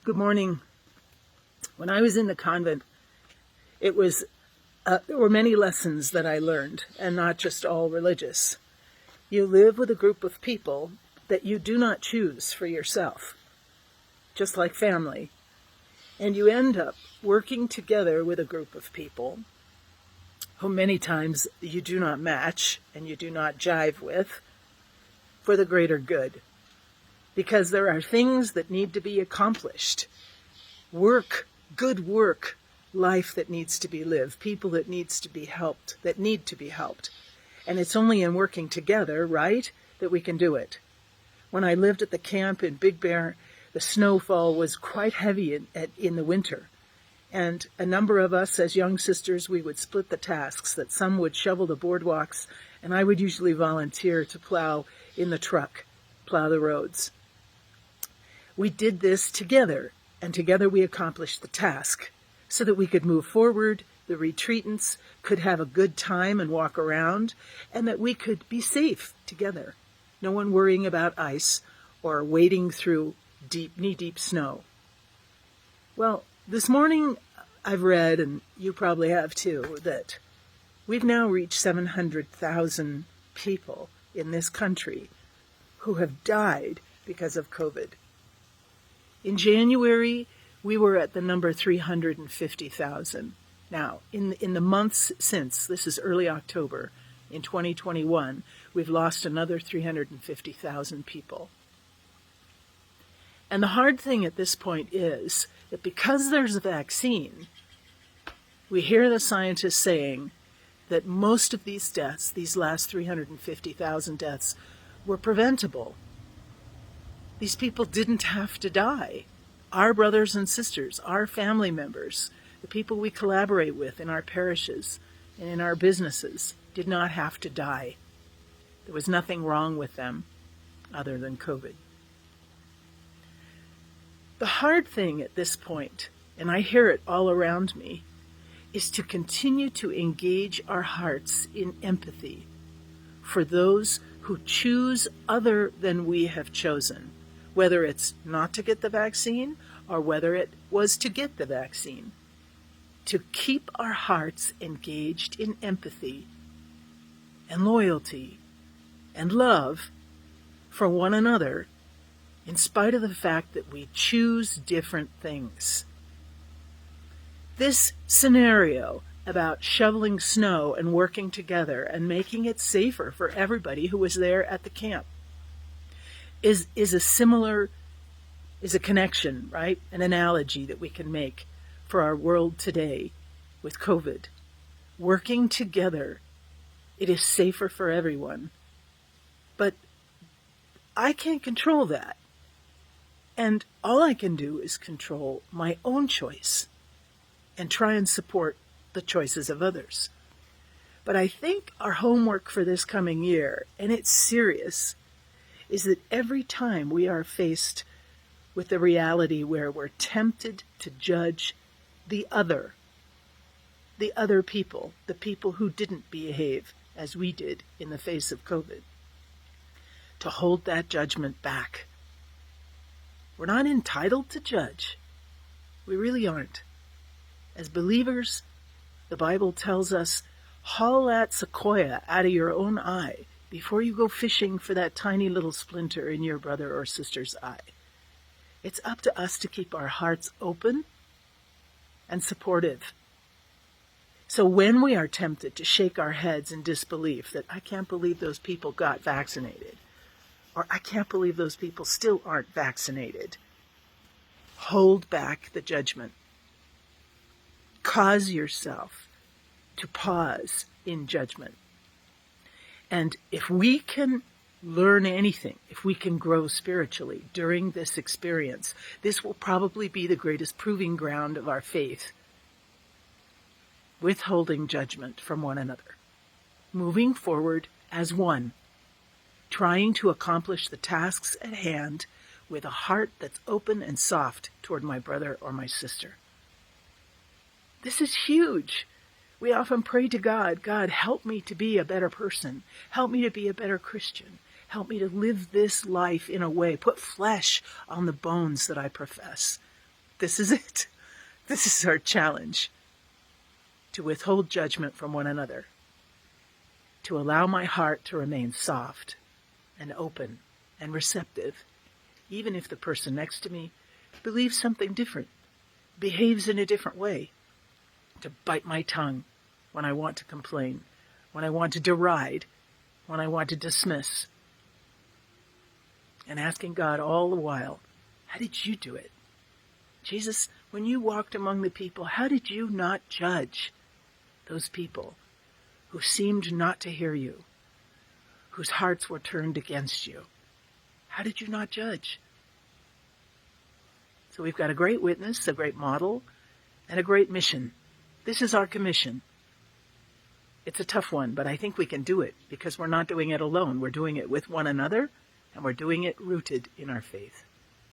Good morning. When I was in the convent, there were many lessons that I learned, and not just all religious. You live with a group of people that you do not choose for yourself, just like family. And you end up working together with a group of people who many times you do not match and you do not jive with for the greater good. Because there are things that need to be accomplished. Work, good work, life that needs to be lived, people that need to be helped. And it's only in working together, right, that we can do it. When I lived at the camp in Big Bear, the snowfall was quite heavy in the winter. And a number of us as young sisters, we would split the tasks, that some would shovel the boardwalks, and I would usually volunteer to plow in the truck, plow the roads. We did this together, and together we accomplished the task so that we could move forward, the retreatants could have a good time and walk around, and that we could be safe together. No one worrying about ice or wading through deep, knee-deep snow. Well, this morning I've read, and you probably have too, that we've now reached 700,000 people in this country who have died because of COVID. In January, we were at the number 350,000. Now, in the months since, this is early October, in 2021, we've lost another 350,000 people. And the hard thing at this point is that because there's a vaccine, we hear the scientists saying that most of these deaths, these last 350,000 deaths, were preventable. These people didn't have to die. Our brothers and sisters, our family members, the people we collaborate with in our parishes and in our businesses did not have to die. There was nothing wrong with them other than COVID. The hard thing at this point, and I hear it all around me, is to continue to engage our hearts in empathy for those who choose other than we have chosen. Whether it's not to get the vaccine or whether it was to get the vaccine. To keep our hearts engaged in empathy and loyalty and love for one another in spite of the fact that we choose different things. This scenario about shoveling snow and working together and making it safer for everybody who was there at the camp is a connection, right? An analogy that we can make for our world today with COVID. Working together, it is safer for everyone. But I can't control that. And all I can do is control my own choice and try and support the choices of others. But I think our homework for this coming year, and it's serious, is that every time we are faced with the reality where we're tempted to judge the other people, the people who didn't behave as we did in the face of COVID, to hold that judgment back. We're not entitled to judge. We really aren't. As believers, the Bible tells us, haul that sequoia out of your own eye before you go fishing for that tiny little splinter in your brother or sister's eye. It's up to us to keep our hearts open and supportive. So when we are tempted to shake our heads in disbelief that I can't believe those people got vaccinated, or I can't believe those people still aren't vaccinated, hold back the judgment. Cause yourself to pause in judgment. And if we can learn anything, if we can grow spiritually during this experience, this will probably be the greatest proving ground of our faith. Withholding judgment from one another. Moving forward as one. Trying to accomplish the tasks at hand with a heart that's open and soft toward my brother or my sister. This is huge. We often pray to God, God, help me to be a better person. Help me to be a better Christian. Help me to live this life in a way, put flesh on the bones that I profess. This is it. This is our challenge. To withhold judgment from one another. To allow my heart to remain soft and open and receptive, even if the person next to me believes something different, behaves in a different way. To bite my tongue when I want to complain, when I want to deride, when I want to dismiss. And asking God all the while, how did you do it? Jesus, when you walked among the people, how did you not judge those people who seemed not to hear you, whose hearts were turned against you? How did you not judge? So we've got a great witness, a great model, and a great mission. This is our commission. It's a tough one, but I think we can do it because we're not doing it alone. We're doing it with one another, and we're doing it rooted in our faith.